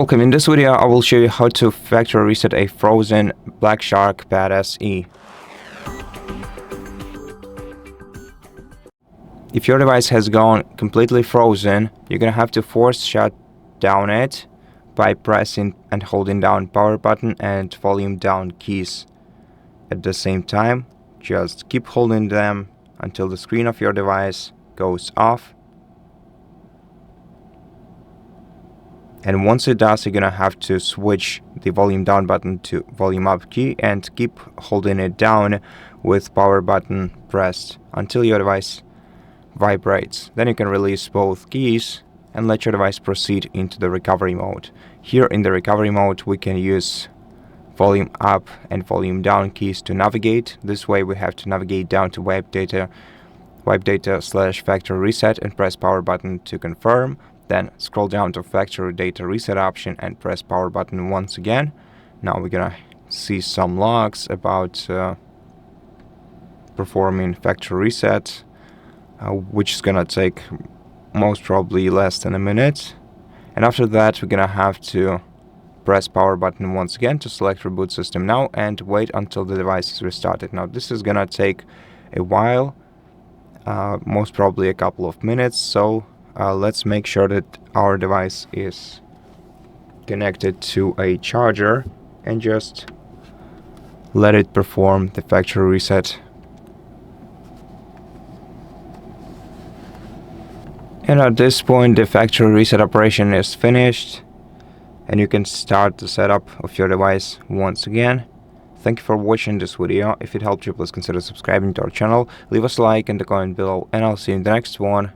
Welcome. In this video, I will show you how to factory reset a frozen Black Shark Pad SE. If your device has gone completely frozen, you're gonna have to force shut down it by pressing and holding down power button and volume down keys at the same time. Just keep holding them until the screen of your device goes off. And once it does, you're gonna have to switch the volume down button to volume up key and keep holding it down with power button pressed until your device vibrates. Then you can release both keys and let your device proceed into the recovery mode. Here in the recovery mode, we can use volume up and volume down keys to navigate. This way we have to navigate down to wipe data / factory reset and press power button to confirm. Then scroll down to factory data reset option and press power button once again. Now we're gonna see some logs about performing factory reset, which is gonna take most probably less than a minute. And after that, we're gonna have to press power button once again to select reboot system now and wait until the device is restarted. Now this is gonna take a while, most probably a couple of minutes, so let's make sure that our device is connected to a charger and just let it perform the factory reset. And at this point, the factory reset operation is finished and you can start the setup of your device once again. Thank you for watching this video. If it helped you, please consider subscribing to our channel, leave us a like and a comment below, and I'll see you in the next one.